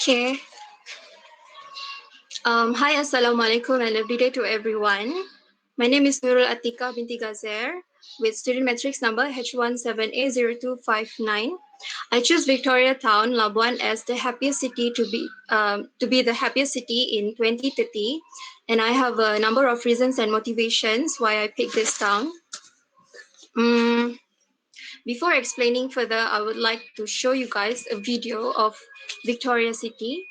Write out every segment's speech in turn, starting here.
Okay. Hi, Assalamualaikum and lovely day to everyone. My name is Nurul Atika binti Gazer with student matrix number H17A0259. I choose Victoria Town, Labuan as the happiest city to be the happiest city in 2030, and I have a number of reasons and motivations why I picked this town. Before explaining further, I would like to show you guys a video of Victoria City.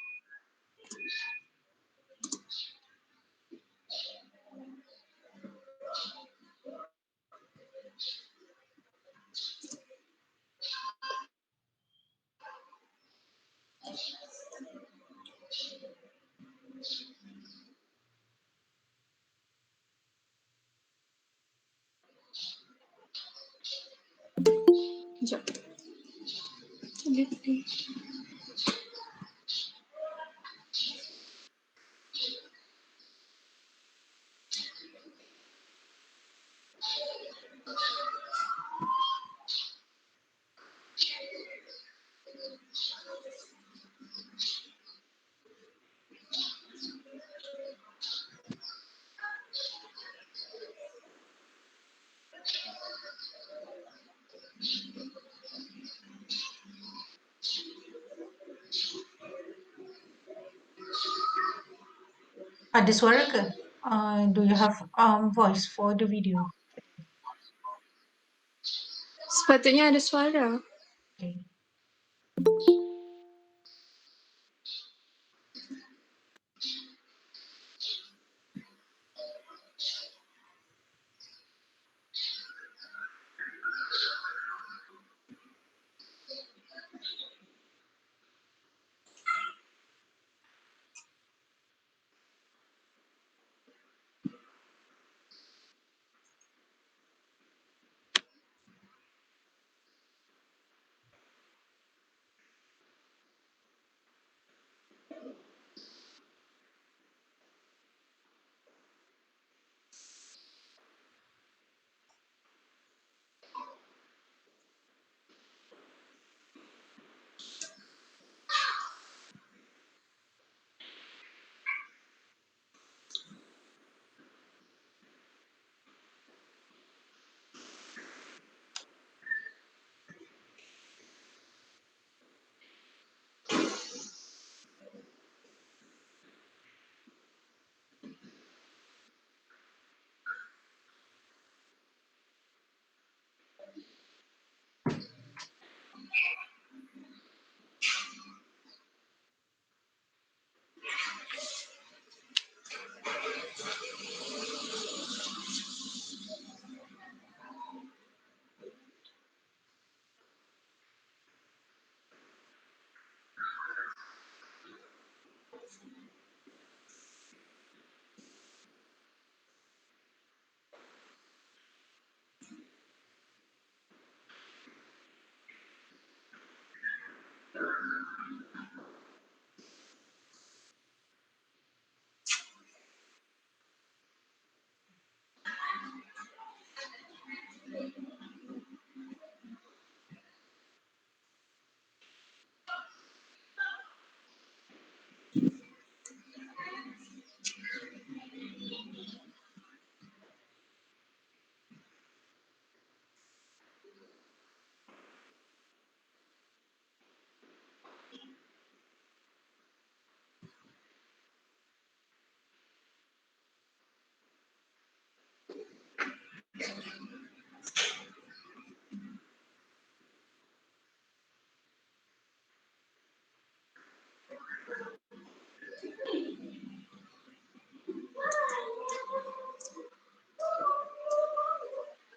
Sekejap. Ada suara ke? Do you have voice for the video? Sepatutnya ada suara. Okay.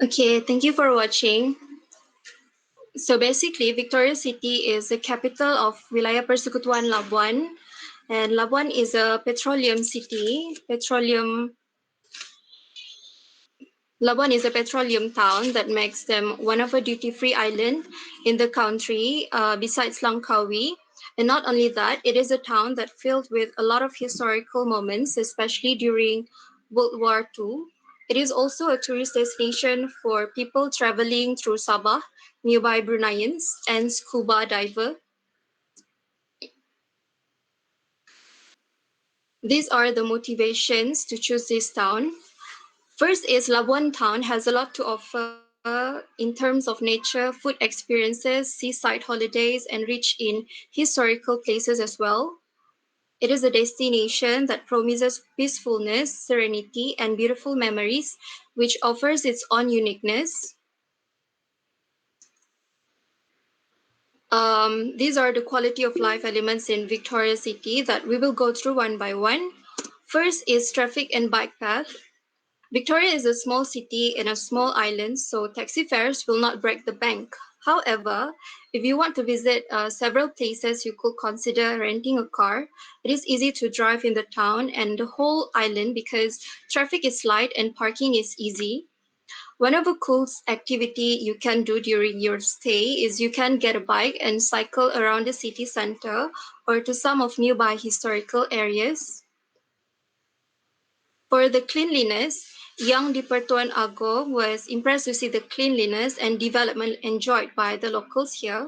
Okay, thank you for watching. So basically, Victoria City is the capital of Wilayah Persekutuan Labuan, and Labuan is a petroleum city. Labuan is a petroleum town that makes them one of a duty-free island in the country, besides Langkawi. And not only that, it is a town that filled with a lot of historical moments, especially during World War II. It is also a tourist destination for people traveling through Sabah, nearby Bruneians, and scuba diver. These are the motivations to choose this town. First is Labuan town has a lot to offer in terms of nature, food experiences, seaside holidays, and rich in historical places as well. It is a destination that promises peacefulness, serenity, and beautiful memories, which offers its own uniqueness. These are the quality of life elements in Victoria City that we will go through one by one. First is traffic and bike path. Victoria is a small city in a small island, so taxi fares will not break the bank. However, if you want to visit several places, you could consider renting a car. It is easy to drive in the town and the whole island because traffic is light and parking is easy. One of the cool activity you can do during your stay is you can get a bike and cycle around the city center or to some of nearby historical areas. For the cleanliness, young Di Pertuan Agong was impressed to see the cleanliness and development enjoyed by the locals here.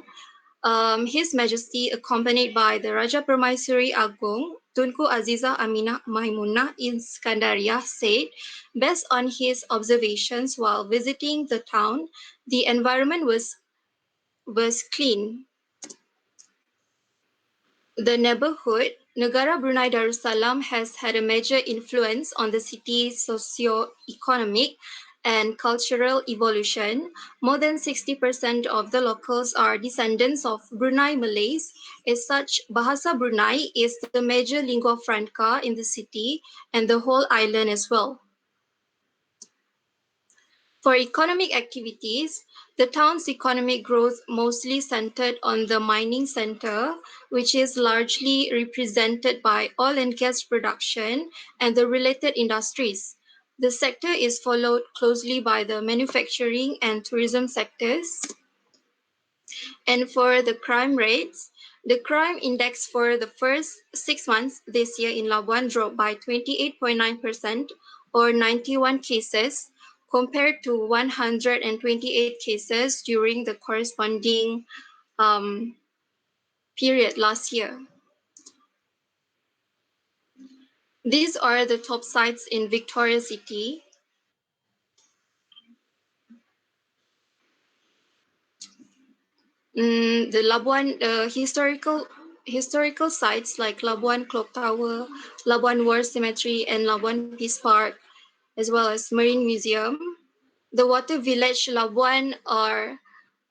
His Majesty, accompanied by the Raja Permaisuri Agong, Tunku Aziza Aminah Maimunah in Skandaria, said, based on his observations while visiting the town, the environment was clean. The neighborhood, Negara Brunei Darussalam has had a major influence on the city's socio-economic and cultural evolution. More than 60% of the locals are descendants of Brunei Malays. As such, Bahasa Brunei is the major lingua franca in the city and the whole island as well. For economic activities, the town's economic growth mostly centered on the mining center, which is largely represented by oil and gas production and the related industries. The sector is followed closely by the manufacturing and tourism sectors. And for the crime rates, the crime index for the first 6 months this year in Labuan dropped by 28.9% or 91 cases compared to 128 cases during the corresponding um, period last year. These are the top sites in Victoria City. The Labuan historical sites like Labuan Clock Tower, Labuan War Cemetery, and Labuan Peace Park, as well as Marine Museum. The Water Village Labuan are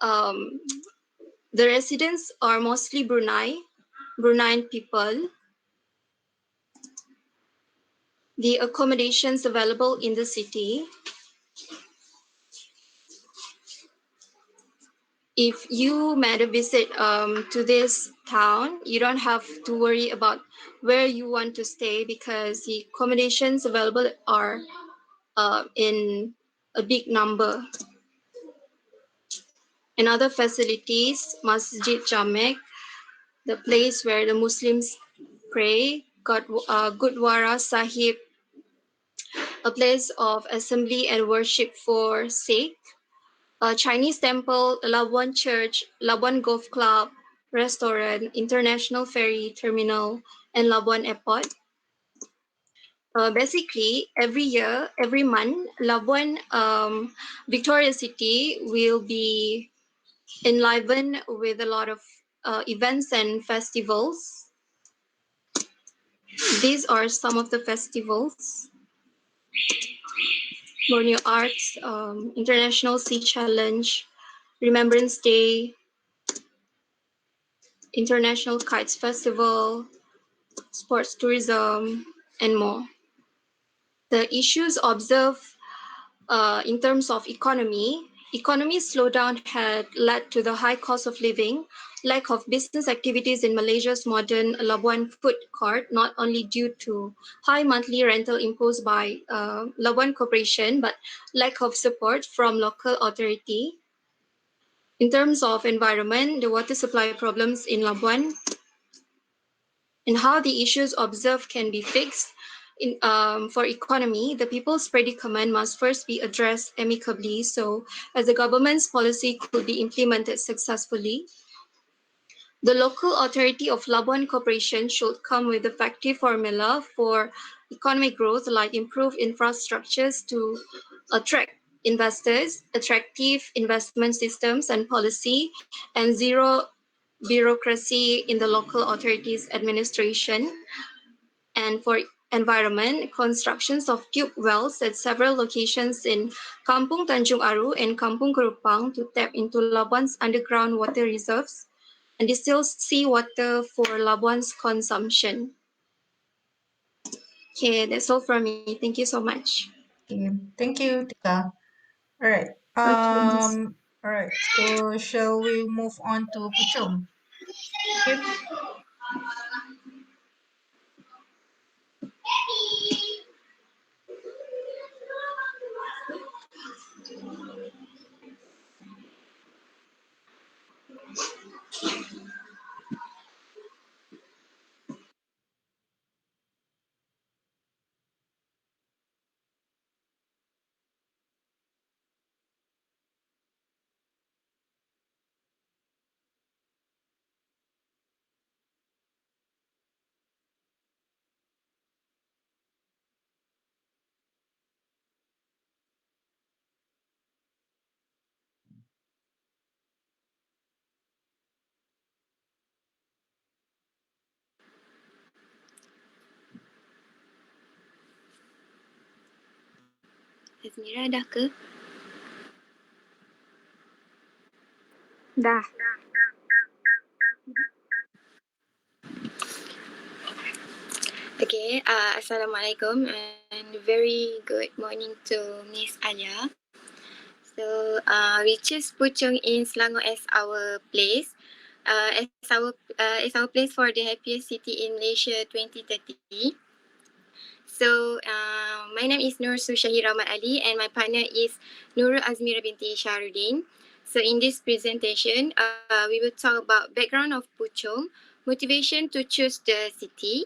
um, the residents are mostly Bruneian people. The accommodations available in the city. If you made a visit to this town, you don't have to worry about where you want to stay because the accommodations available are in a big number. And other facilities, Masjid Jamek, the place where the Muslims pray, Gurdwara Sahib, a place of assembly and worship for Sikh, a Chinese temple, Labuan Church, Labuan Golf Club, restaurant, international ferry terminal, and Labuan Airport. Basically, every year, every month, Labuan, Victoria City will be enlivened with a lot of events and festivals. These are some of the festivals: Borneo Arts, International Sea Challenge, Remembrance Day, International Kites Festival, sports tourism, and more. The issues observed in terms of economy slowdown had led to the high cost of living, lack of business activities in Malaysia's modern Labuan food court, not only due to high monthly rental imposed by Labuan Corporation, but lack of support from local authority. In terms of environment, the water supply problems in Labuan and how the issues observed can be fixed. For economy, the people's predicament must first be addressed amicably so as the government's policy could be implemented successfully. The local authority of Labuan Corporation should come with effective formula for economic growth, like improved infrastructures to attract investors, attractive investment systems and policy, and zero bureaucracy in the local authorities administration. And for environment, constructions of tube wells at several locations in Kampung Tanjung Aru and Kampung Kerupang to tap into Labuan's underground water reserves and distill seawater for Labuan's consumption. Okay, that's all from me. Thank you so much. Okay. Thank you, Tika. All right. Okay. All right. So shall we move on to Puchong? Okay. Azmira dah ke? Dah. Okay, Assalamualaikum and very good morning to Miss Alia. So, we choose Puchong in Selangor as our place, as our place for the happiest city in Malaysia 2030. So, my name is Nur Sushahir Rahmat Ali and my partner is Nurul Azmira binti Shahrudin. So, in this presentation, we will talk about background of Puchong, motivation to choose the city,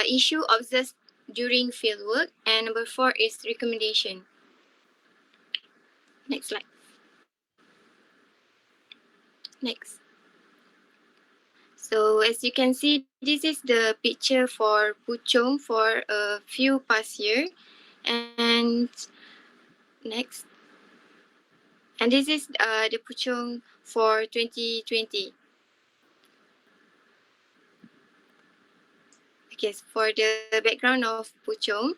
issue observed during fieldwork, and number 4 is recommendation. Next slide. Next. So as you can see, this is the picture for Puchong for a few past year, and next. And this is the Puchong for 2020. Okay, so for the background of Puchong.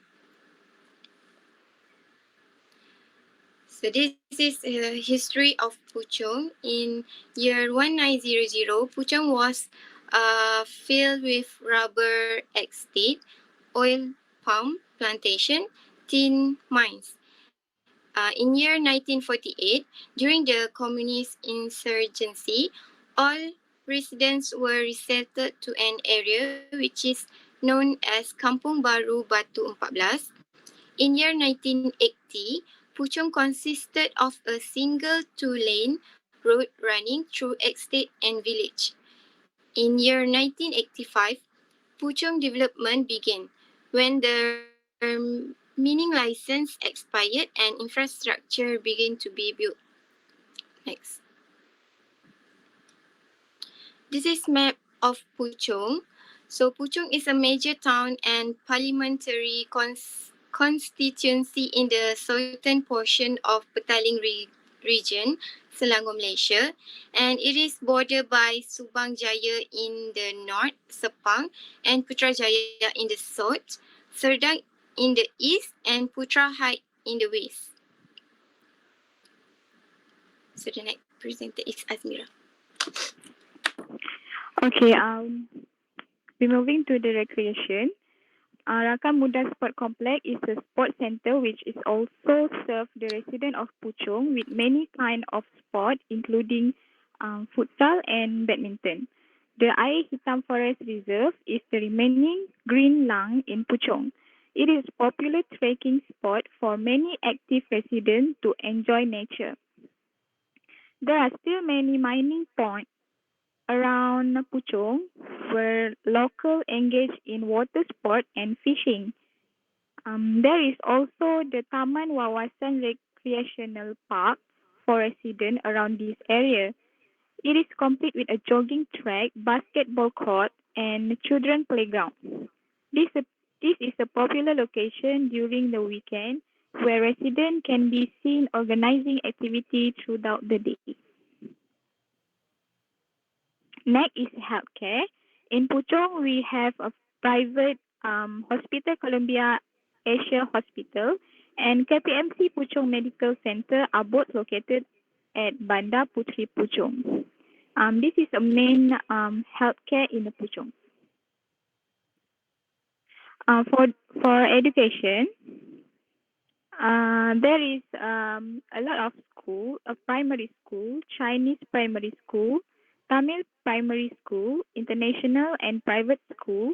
So this is a history of Puchong. In year 1900, Puchong was filled with rubber estate, oil palm plantation, tin mines. In year 1948, during the communist insurgency, all residents were resettled to an area which is known as Kampung Baru Batu 14. In year 1980, Puchong consisted of a single two-lane road running through estate and village. In year 1985, Puchong development began when the mining license expired and infrastructure began to be built. Next. This is map of Puchong. So Puchong is a major town and parliamentary constituency in the southern portion of Petaling region, Selangor, Malaysia. And it is bordered by Subang Jaya in the north, Sepang, and Putrajaya in the south, Serdang in the east, and Putra Height in the west. So the next presenter is Azmira. Okay, we're moving to the recreation. Rakan Muda Sport Complex is a sport center which is also serve the resident of Puchong with many kind of sport including futsal and badminton. The Air Hitam Forest Reserve is the remaining green lung in Puchong. It is popular trekking spot for many active residents to enjoy nature. There are still many mining points around Puchong where locals engage in water sport and fishing. There is also the Taman Wawasan Recreational Park for residents around this area. It is complete with a jogging track, basketball court, and children playground. This, this is a popular location during the weekend where residents can be seen organizing activity throughout the day. Next is healthcare. In Puchong, we have a private hospital, Columbia Asia Hospital, and KPMC Puchong Medical Center are both located at Bandar Putri Puchong. This is a main healthcare in the Puchong. For education, there is a lot of school, a primary school, Chinese primary school, Tamil primary school, international and private school,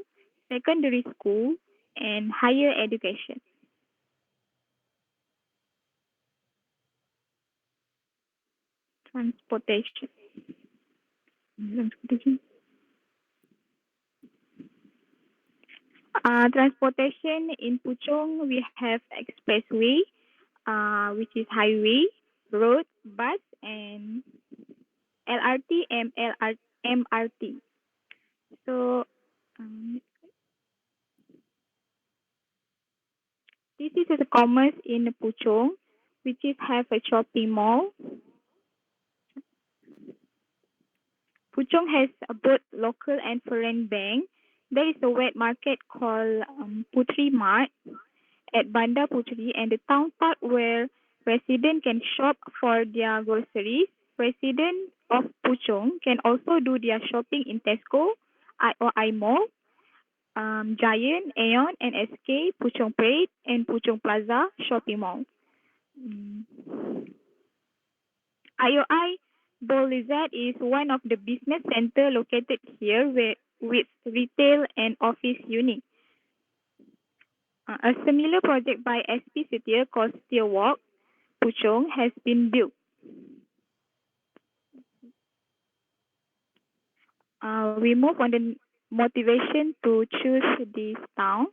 secondary school, and higher education. Transportation. Transportation in Puchong, we have expressway, which is highway, road, bus, and LRT and MRT. So this is a commerce in Puchong, which is have a shopping mall. Puchong has both local and foreign bank. There is a wet market called Putri Mart at Bandar Putri, and the town park where residents can shop for their groceries. Residents of Puchong can also do their shopping in Tesco or iMall, Giant, Aeon, and SK, Puchong Parade, and Puchong Plaza Shopping Mall. IOI Bolizat is one of the business center located here with retail and office unit. A similar project by SP Setia called Steel Walk, Puchong, has been built. We move on the motivation to choose this town.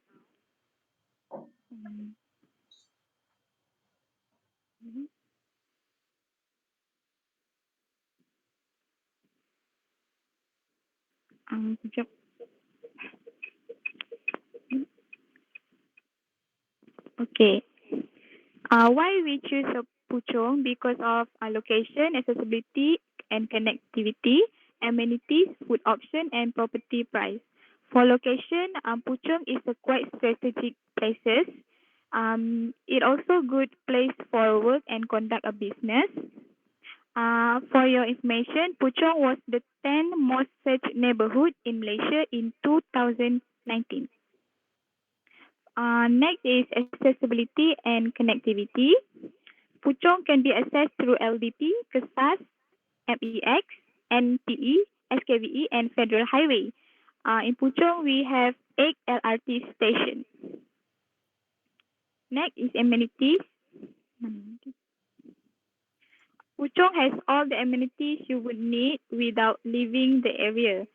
Okay. Why we choose Puchong? Because of location, accessibility, and connectivity, amenities, food option, and property price. For location, Puchong is a quite strategic places. It also good place for work and conduct a business. For your information, Puchong was the 10th most searched neighborhood in Malaysia in 2019. Next is accessibility and connectivity. Puchong can be accessed through LDP, KESAS, MEX, NPE, SKVE, and Federal Highway. In Puchong, we have 8 LRT stations. Next is amenities. Puchong has all the amenities you would need without leaving the area.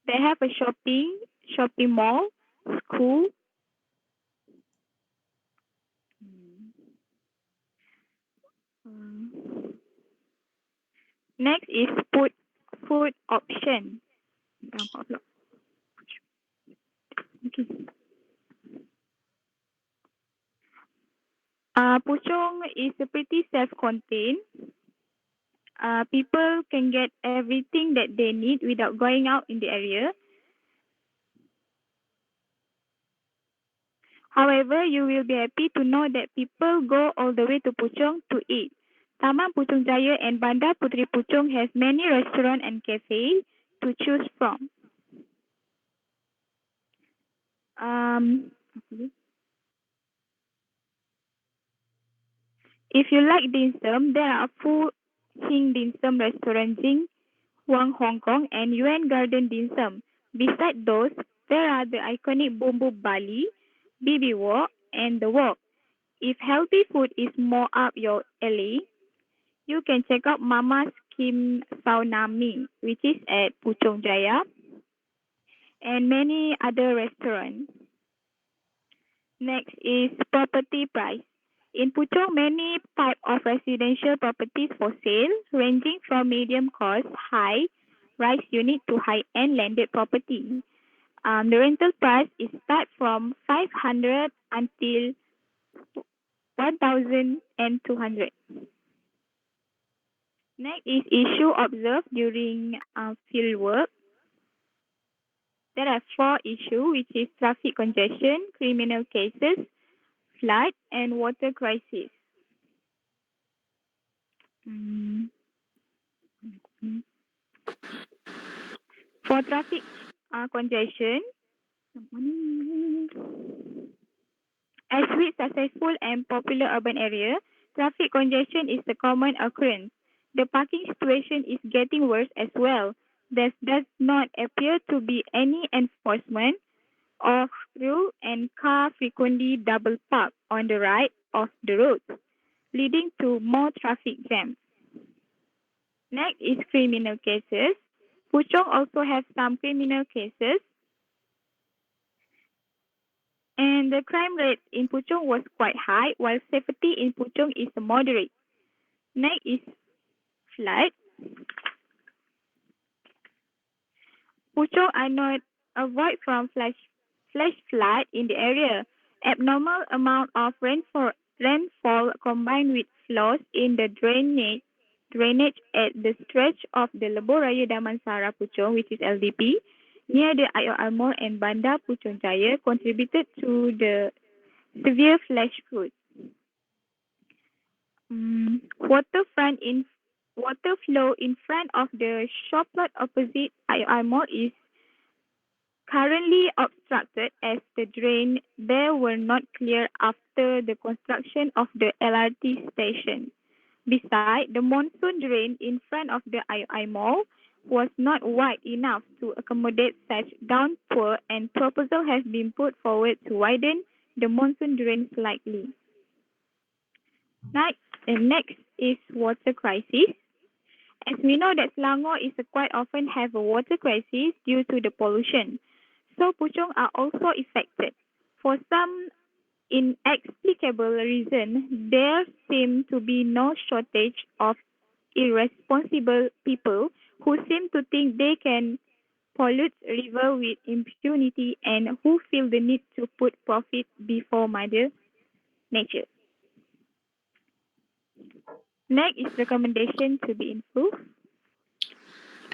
They have a shopping mall, school. Next is food option. Okay. Puchong is pretty self-contained. People can get everything that they need without going out in the area. However, you will be happy to know that people go all the way to Puchong to eat. Taman Puchong Jaya and Bandar Putri Puchong has many restaurants and cafes to choose from. If you like dim sum, there are Fu Hing Dim Sum Restaurant Jing Huang Hong Kong and Yuan Garden Dim Sum. Beside those, there are the iconic Boom Boom Bali, BB Walk, and The Walk. If healthy food is more up your alley, you can check out Mama's Kim Sauna Mi, which is at Puchong Jaya, and many other restaurants. Next is property price. In Puchong, many type of residential properties for sale, ranging from medium cost, high rise unit to high-end landed property. The rental price is start from 500 until 1,200. Next is issue observed during field work. There are 4 issues, which is traffic congestion, criminal cases, flood, and water crisis. Mm. For traffic congestion, as with successful and popular urban area, traffic congestion is a common occurrence. The parking situation is getting worse as well. There does not appear to be any enforcement of rule, and car frequently double park on the right of the road, leading to more traffic jams. Next is criminal cases. Puchong also has some criminal cases, and the crime rate in Puchong was quite high, while safety in Puchong is moderate. Next is flood. Puchong are not avoid from flash flood in the area. Abnormal amount of rainfall combined with flaws in the drainage at the stretch of the Lebuh Raya Damansara Puchong, which is LDP, near the IOR Mall and Bandar Puchong Jaya contributed to the severe flash flood. Water flow in front of the shop lot opposite IOR Mall is currently obstructed as the drain there were not clear after the construction of the LRT station. Besides, the monsoon drain in front of the IOI Mall was not wide enough to accommodate such downpour, and proposal has been put forward to widen the monsoon drain slightly. Next is water crisis. As we know that Selangor is quite often have a water crisis due to the pollution. So Puchong are also affected. For some inexplicable reason, there seem to be no shortage of irresponsible people who seem to think they can pollute river with impunity and who feel the need to put profit before mother nature. Next is recommendation to be improved.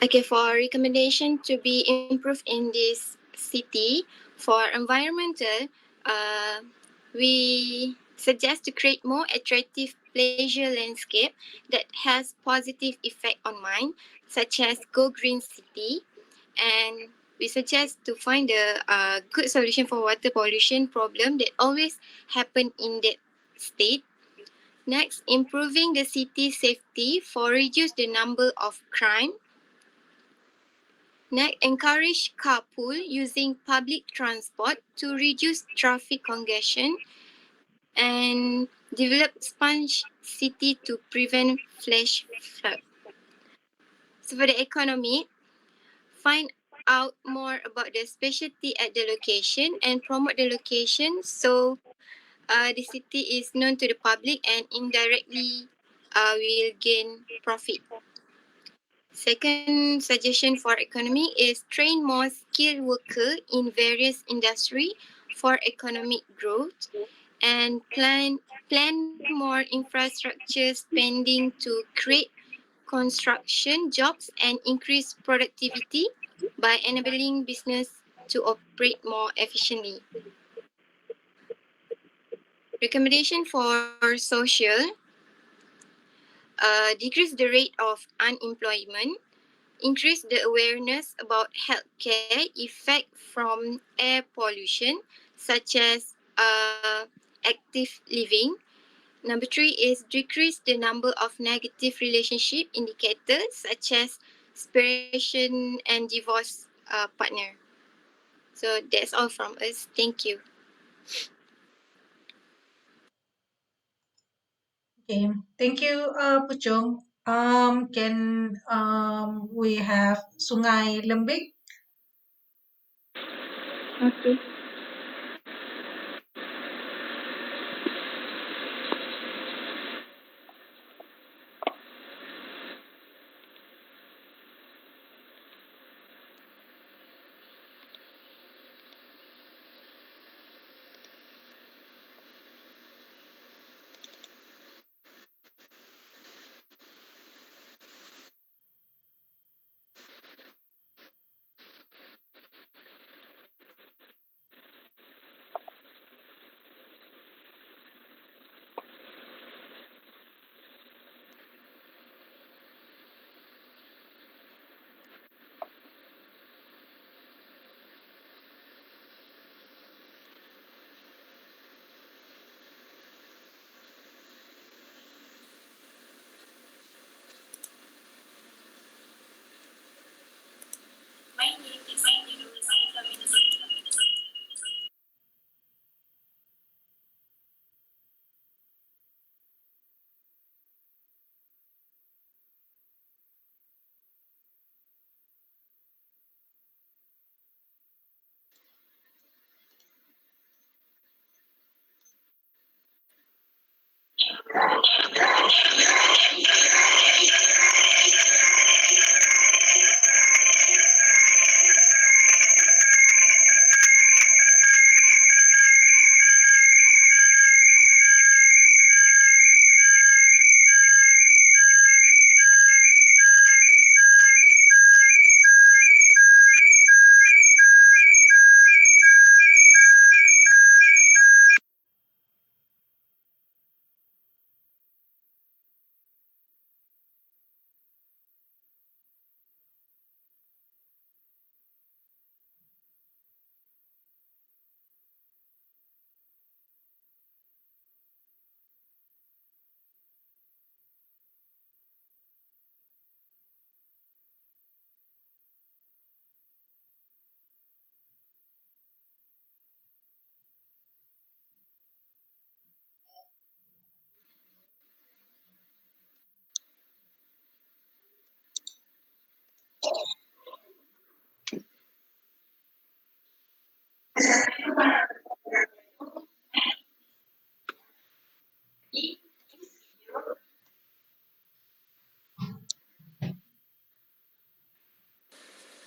Okay, for recommendation to be improved in this city, for environmental, we suggest to create more attractive pleasure landscape that has positive effect on mind, such as Go Green City, and we suggest to find a good solution for water pollution problem that always happen in that state. Next, improving the city safety for reduce the number of crime. Next, encourage carpool using public transport to reduce traffic congestion, and develop sponge city to prevent flash flood. So for the economy, find out more about the specialty at the location and promote the location so the city is known to the public and indirectly will gain profit. Second suggestion for economy is train more skilled worker in various industry for economic growth, and plan more infrastructure spending to create construction jobs and increase productivity by enabling business to operate more efficiently. Recommendation for social, decrease the rate of unemployment, increase the awareness about healthcare effect from air pollution, such as active living. Number 3 is decrease the number of negative relationship indicators, such as separation and divorce partner. So that's all from us. Thank you. Okay, thank you, Puchong. Can we have Sungai Lembing? Okay.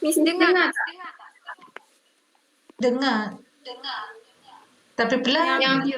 Miss dengar tak? Dengar. Tapi pelan. Yang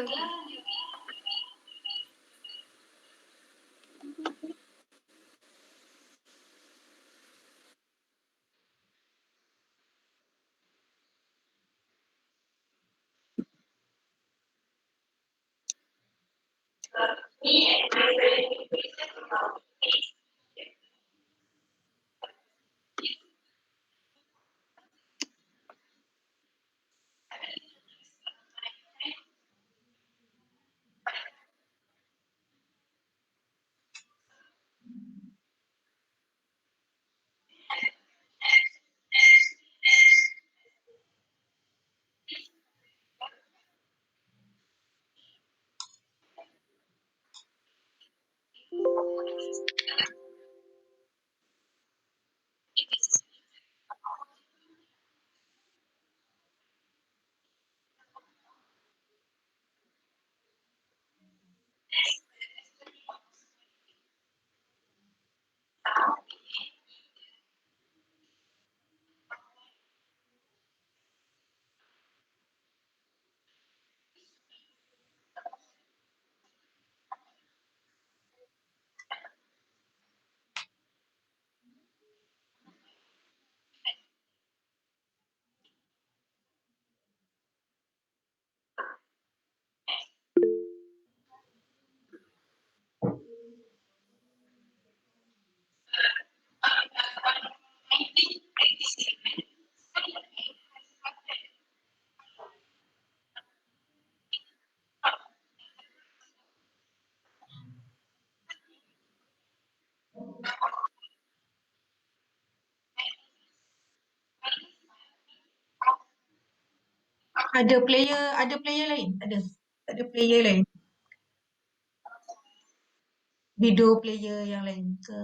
Ada player lain? Ada player lain. Video player yang lain ke?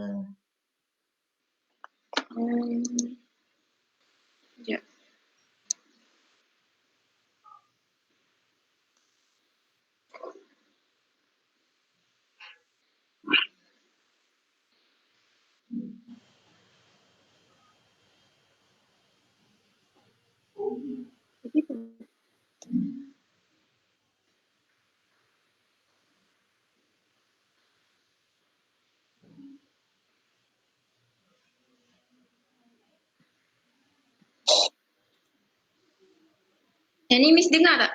Sekejap. Yang ni Miss dengar tak?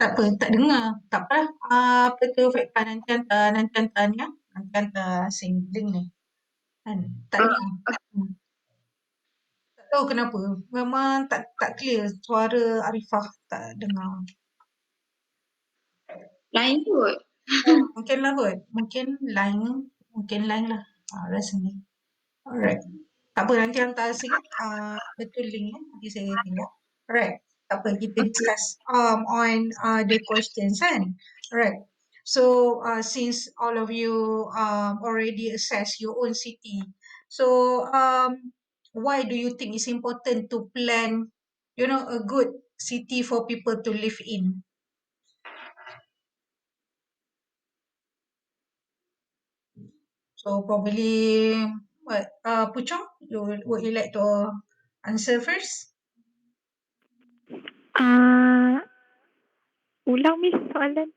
Tak apa, tak dengar. Tak apa. Apa tu Faikah, nanti hantar ni ya. Nanti hantar link ni. Kan? Tak dengar. Tak tahu kenapa. Memang tak clear suara Arifah. Tak dengar. Lain kot. Mungkin lah kot. Mungkin line lah. Rasanya. Alright. Tak apa, nanti hantar sikit. Betul link ya. Nanti saya tengok. Alright. Tak apa, kita discuss on the questions kan. Alright. So, since all of you already assess your own city, so why do you think it's important to plan, a good city for people to live in? So probably what Puchong, would you like to answer first? Ulang Miss soalan.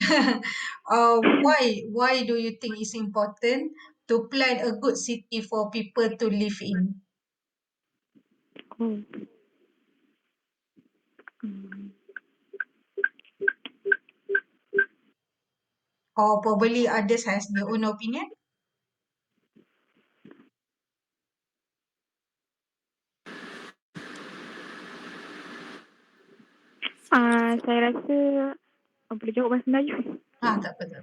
Why do you think it's important to plan a good city for people to live in? Oh. Hmm. Or probably others has their own opinion? Saya rasa boleh jawab bahasa Melayu. Tak apa.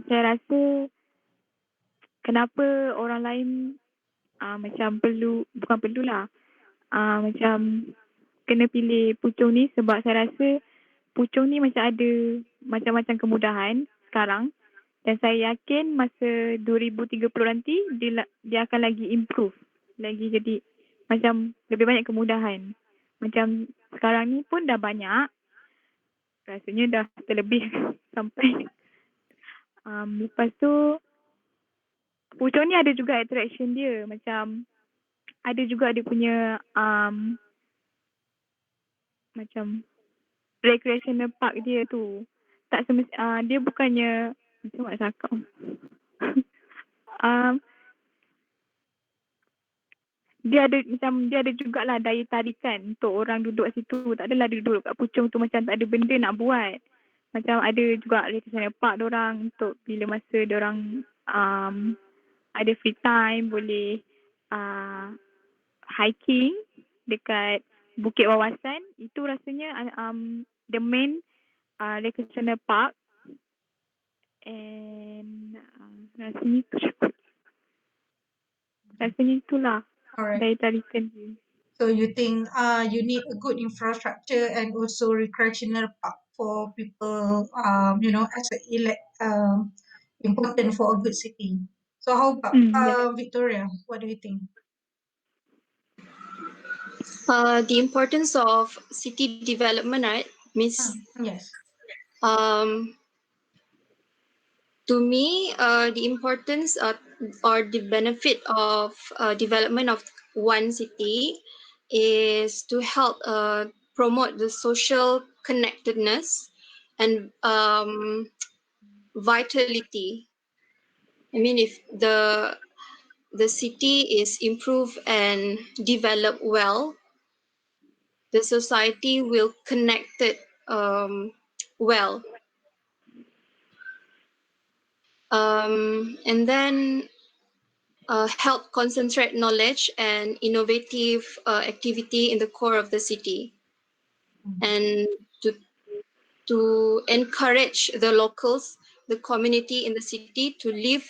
Saya rasa kenapa orang lain macam bukan perlulah, macam kena pilih Puchong ni sebab saya rasa Puchong ni macam ada macam-macam kemudahan sekarang dan saya yakin masa 2030 nanti dia akan lagi improve, lagi jadi macam lebih banyak kemudahan. Macam sekarang ni pun dah banyak, rasanya dah terlebih sampai. Lepas tu Puchong ni ada juga attraction dia, macam ada juga dia punya macam recreational park dia tu. Tak dia bukannya macam nak cakap. Dia ada jugalah daya tarikan untuk orang duduk kat situ. Tak adalah dia duduk kat Puchong tu macam tak ada benda nak buat. Macam ada juga recreational park diorang untuk bila masa diorang ada free time boleh hiking dekat Bukit Wawasan. Itu rasanya the main recreational park. And rasanya itulah Alright. daya tarikan dia. So you think you need a good infrastructure and also recreational park for people, as important for a good city. So how about Yes. Victoria? What do you think? The importance of city development, right, Miss? Yes. To me, the importance or the benefit of development of one city is to help promote the social connectedness and vitality. I mean, if the city is improved and developed well, the society will connect it well. And then help concentrate knowledge and innovative activity in the core of the city, and to encourage the locals, the community in the city to live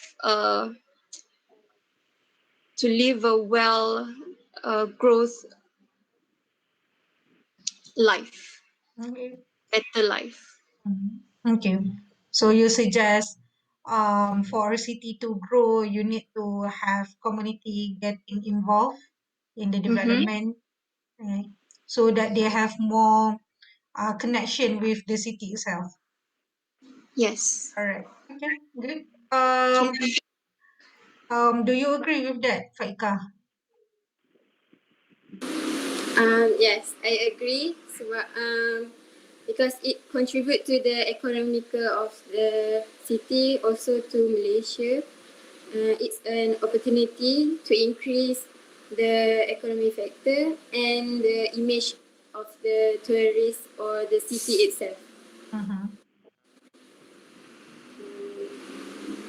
a well growth life, Okay. better life. Okay. So you suggest for a city to grow, you need to have community getting involved in the development, right? So that they have more connection with the city itself. Yes. All right. Okay. Good. Do you agree with that, Faika? Yes, I agree. Sebab because it contribute to the economical of the city, also to Malaysia. It's an opportunity to increase the economy factor and the image of the tourist or the city itself. Mhm.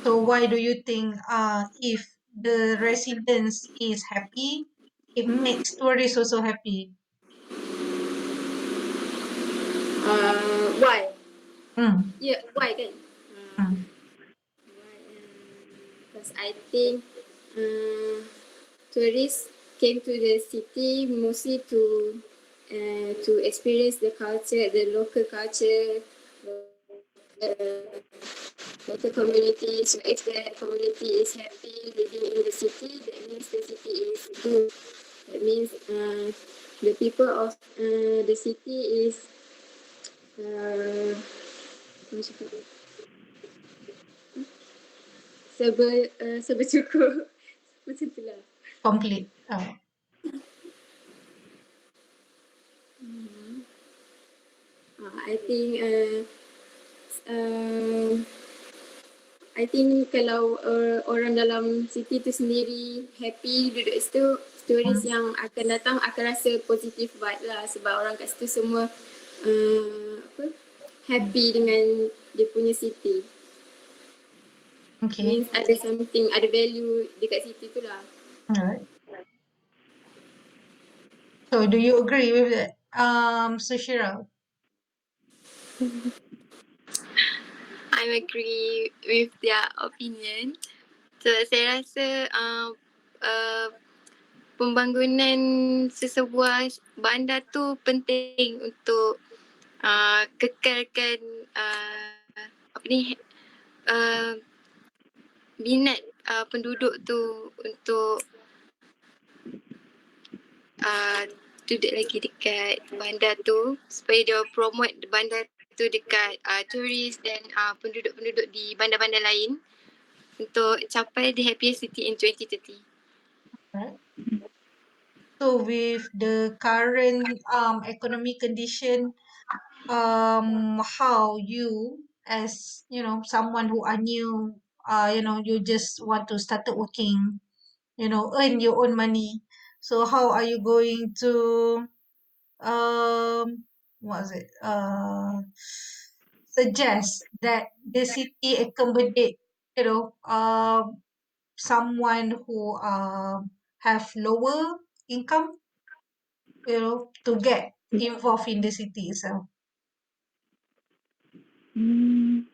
So why do you think if the residents is happy, it makes tourists also happy? Why? Mm. Yeah, why kan? Mm. Because I think tourists came to the city mostly to experience the culture, the local culture, uh, local community. So if the community is happy living in the city, that means the city is good. That means the people of the city is uh, macam cakap, bercukup. Macam tu lah. Complete. I think uh, I think kalau orang dalam city tu sendiri happy duduk situ, turis Mm. yang akan datang akan rasa positive vibe lah sebab orang kat situ semua apa, happy dengan dia punya city. Okay. Means ada something, ada value dekat city tu lah. Alright. So do you agree with that? Sushira? I agree with their opinion. So saya rasa pembangunan sesebuah bandar tu penting untuk kekalkan apa ni minat penduduk tu untuk uh, duduk lagi dekat bandar tu supaya dia promote bandar tu dekat turis dan penduduk-penduduk di bandar-bandar lain untuk capai the happiest city in 2030. Right. So with the current economic condition, how you as someone who are new, you just want to start working, earn your own money. So how are you going to what is it? Suggest that the city accommodate, someone who have lower income, to get involved in the city itself. Hmm.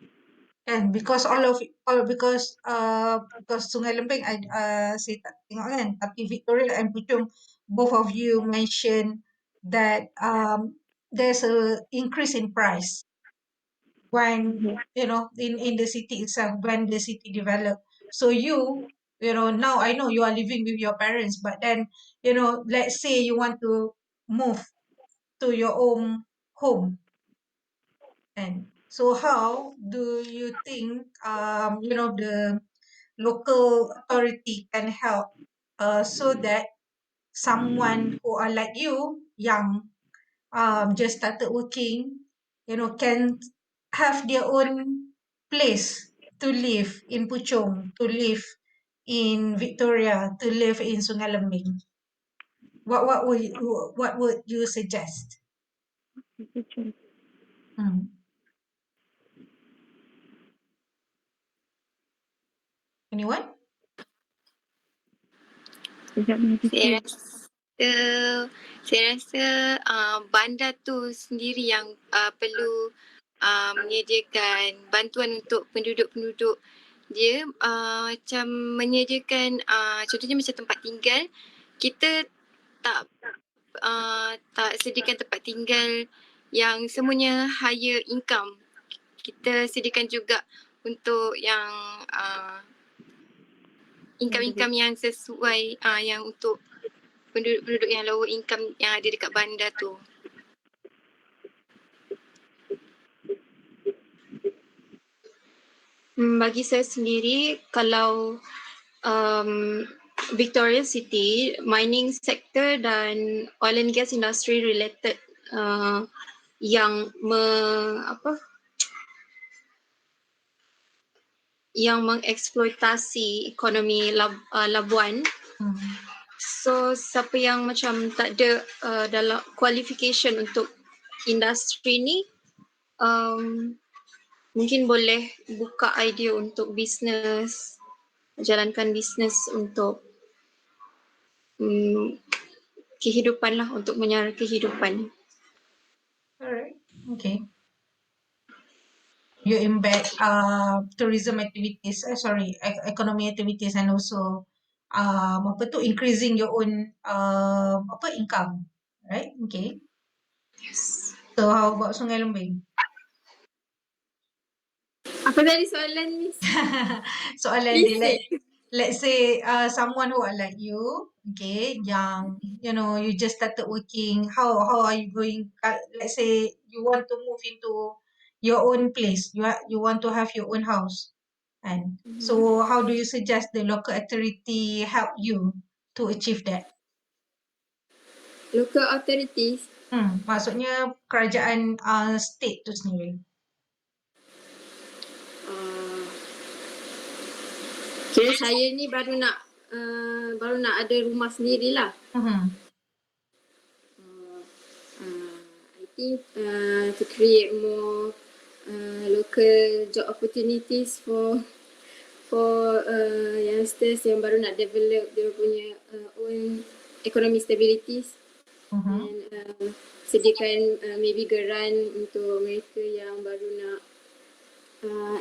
And because because Sungai Lembing saya tak tengok kan, tapi Victoria and Puchong, both of you mentioned that there's a increase in price when in the city itself, when the city develop. So now I know you are living with your parents, but then let's say you want to move to your own home. And so how do you think the local authority can help so that someone who are like you, young, just started working, can have their own place to live in Puchong, to live in Victoria, to live in Sungai Lembing? What would you suggest? Hmm. Anyone? Sekejap ni Saya fikir. rasa saya rasa bandar tu sendiri yang perlu menyediakan bantuan untuk penduduk-penduduk dia, macam menyediakan contohnya macam tempat tinggal. Kita tak tak sediakan tempat tinggal yang semuanya higher income. Kita sediakan juga untuk yang income-income yang sesuai yang untuk penduduk-penduduk yang lower income yang ada dekat bandar tu. Bagi saya sendiri, kalau Victoria City, mining sector dan oil and gas industry related yang yang mengeksploitasi ekonomi Labuan. So siapa yang macam tak ada dalam qualification untuk industri ni, Mungkin boleh buka idea untuk bisnes, jalankan bisnes untuk kehidupan lah, untuk menyara kehidupan. Alright, okay. You embed tourism activities, economy activities, and also increasing your own income, right? Okay. Yes. So how about Sungai Lembing? Apa tadi soalan Miss? Soalan dia, Please. let's say someone who are like you, okay, yang you just started working. How are you going? Let's say you want to move into your own place. You want to have your own house, and so how do you suggest the local authority help you to achieve that? Local authorities. Maksudnya kerajaan state tu sendiri. Kira saya ni baru nak ada rumah sendirilah. I think to create more local job opportunities for youngsters yang baru nak develop dia punya own economic stabilities. And sediakan maybe grant untuk mereka yang baru nak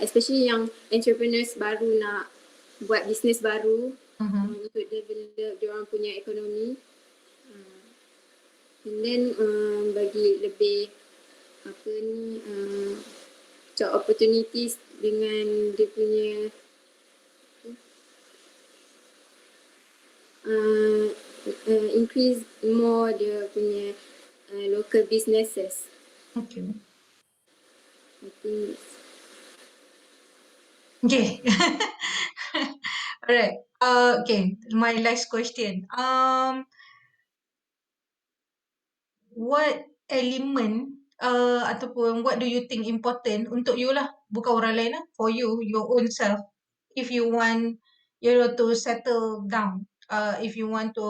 especially yang entrepreneurs baru nak buat bisnes baru untuk develop diorang punya ekonomi. And then bagi lebih job opportunities dengan dia punya increase more dia punya local businesses. Okay. I think Okay. Alright. Okay. My last question. What element ataupun what do you think important untuk you lah, bukan orang lain lah, for you, your own self, if you want to settle down, if you want to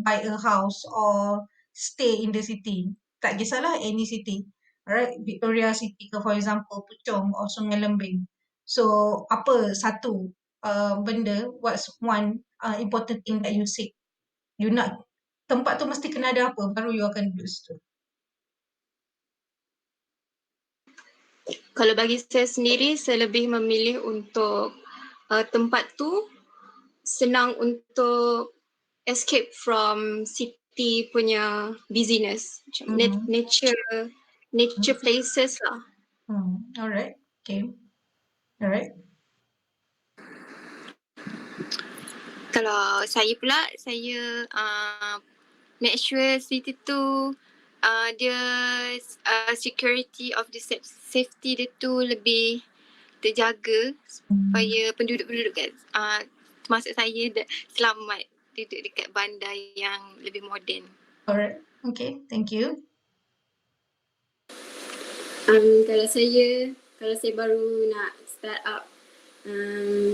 buy a house or stay in the city, tak kisahlah any city, alright, Victoria City ke, for example, Puchong or Sungai Lembing. So apa satu benda, what's one important thing that you seek, you nak tempat tu mesti kena ada apa, baru you akan duduk situ. Kalau bagi saya sendiri, saya lebih memilih untuk tempat tu senang untuk escape from city punya busyness. Macam nature places lah. Alright, okay. Alright. kalau saya pula, saya make sure city tu dia security of the safety dia tu lebih terjaga supaya penduduk-penduduk kat termasuk saya selamat duduk dekat bandar yang lebih moden. Alright, okay, thank you. Kalau saya baru nak start up,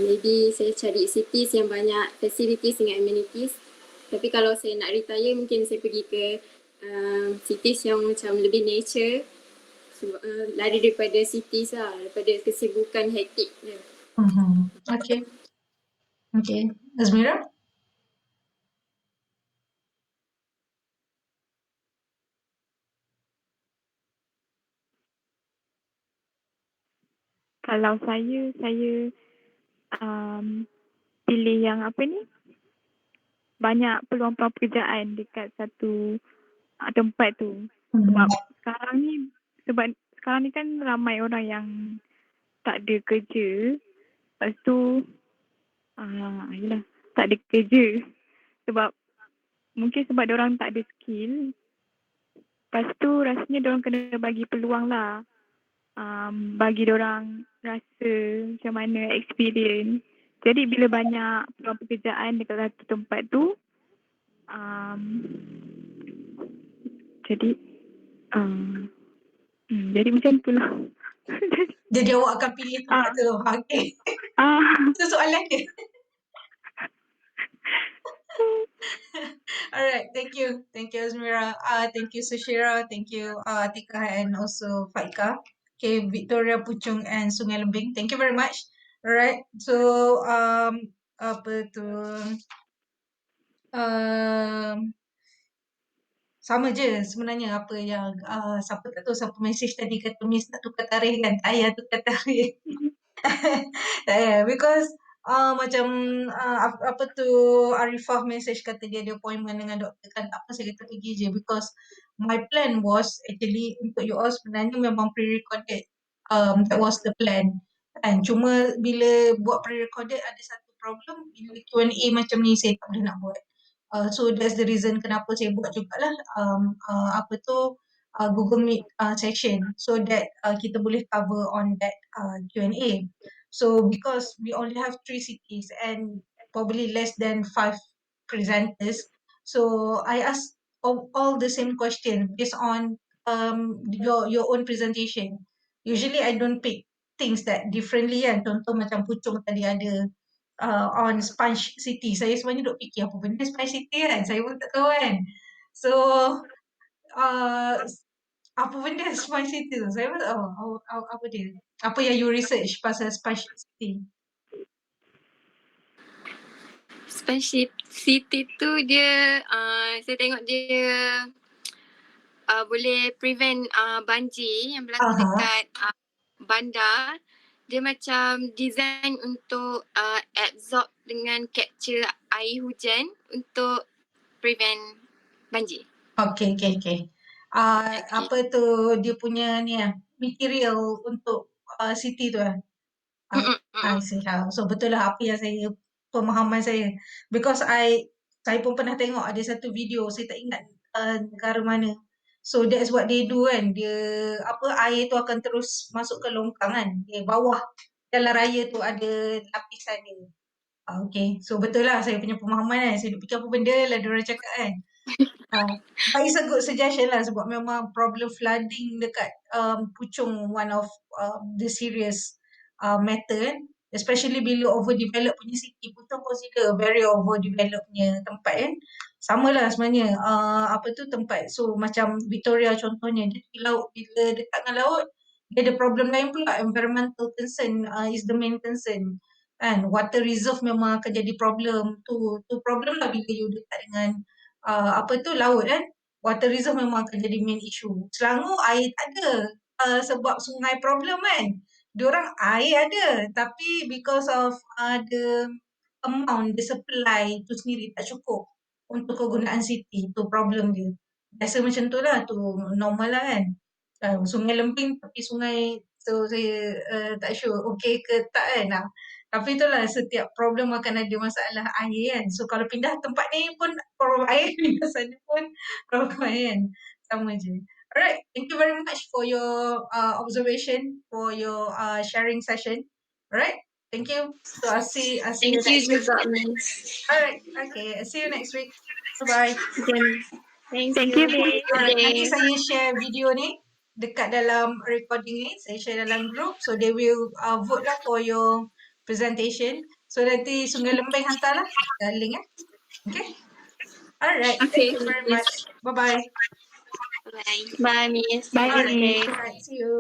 maybe saya cari cities yang banyak facilities dengan amenities. Tapi kalau saya nak retire, mungkin saya pergi ke cities yang macam lebih nature, lari daripada cities lah, daripada kesibukan hektik dia. Okay. Okay, Azmira? Kalau saya pilih yang banyak peluang-peluang pekerjaan dekat satu tempat tu. Sebab sekarang ni kan ramai orang yang tak ada kerja. Lepas tu tak ada kerja. Mungkin sebab diorang tak ada skill. Lepas tu rasanya diorang kena bagi peluang lah. Bagi diorang rasa macam mana experience. Jadi bila banyak peluang pekerjaan dekat satu tempat tu, jadi macam tu lah. Jadi awak akan pilih tempat tu. Okay. Itu soalan dia. All right, thank you. Thank you, Azmira. Thank you, Sushira. Thank you, Tika, and also Faika. Okay, Victoria, Puchong, and Sungai Lembing. Thank you very much. All right, so apa tu? Um, sama je sebenarnya apa yang siapa tak tahu siapa message tadi kata Miss nak tukar tarikh kan. Tak payah tukar tarikh. Tak payah because macam apa tu Arifah message kata dia ada appointment dengan doktor kan tak apa saya kata pergi je because my plan was actually untuk you all sebenarnya memang pre-recorded. That was the plan. Kan cuma bila buat pre-recorded ada satu problem bila Q&A macam ni saya tak boleh nak buat. So that's the reason kenapa saya buat jugalah apa tu Google Meet session so that kita boleh cover on that Q&A. So because we only have 3 cities and probably less than 5 presenters, so I asked all the same question based on your own presentation. Usually I don't pick things that differently kan. Contoh macam Puchong tadi ada on Sponge City. Saya sebenarnya duk fikir apa benda Sponge City kan. Saya pun tak tahu kan. So uh, apa benda Sponge City tu? Saya pun tak tahu apa dia. Apa yang you research pasal Sponge City? Spaceship City tu dia saya tengok dia boleh prevent banjir yang berlaku dekat bandar. Dia macam design untuk absorb dengan capture air hujan untuk prevent banjir. Okay. Apa tu dia punya ni material untuk city tu I see how. So betul lah apa yang saya pemahaman saya because saya pun pernah tengok ada satu video saya tak ingat negara mana. So that's what they do kan. Dia apa air tu akan terus masuk ke longkang kan. Di bawah jalan raya tu ada lapisan dia. Okay. So betul lah saya punya pemahaman kan. Saya duk fikir apa benda lah diorang cakap kan. But it's a good suggestion lah sebab memang problem flooding dekat Puchong one of the serious matter kan. Especially bila overdeveloped punya city. Puchong consider very overdeveloped punya tempat kan. Sama lah sebenarnya apa tu tempat. So macam Victoria contohnya dia di laut bila dekat dengan laut dia ada problem lain pula. Environmental concern is the main concern. Kan water reserve memang akan jadi problem tu problem lah bila you dekat dengan apa tu laut kan. Water reserve memang akan jadi main issue. Selangor air tak ada sebab sungai problem kan. Diorang air ada tapi because of the amount, the supply tu sendiri tak cukup untuk kegunaan city. Tu problem dia. Biasa macam tu lah. Tu normal lah kan. Sungai Lembing tapi sungai so saya tak sure okay ke tak kan. Tapi itulah setiap problem akan ada masalah air kan. So kalau pindah tempat ni pun problem air, pindah sana pun problem air kan. Sama je. Alright, thank you very much for your observation, for your sharing session. Alright, thank you. So I'll see Thank you you next week. juga, Miss. Alright, okay. I'll see you next week. Bye-bye. Thank Thank you. you, Miss. Alright, Okay. nanti saya share video ni dekat dalam recording ni. Saya share dalam group. So they will vote lah for your presentation. So nanti Sungai Lembing hantarlah link Okay. Alright, thank Okay, you very Miss. much. Bye-bye. Bye. Bye, Miss. Bye, Have a good Miss. day. Alright, see you.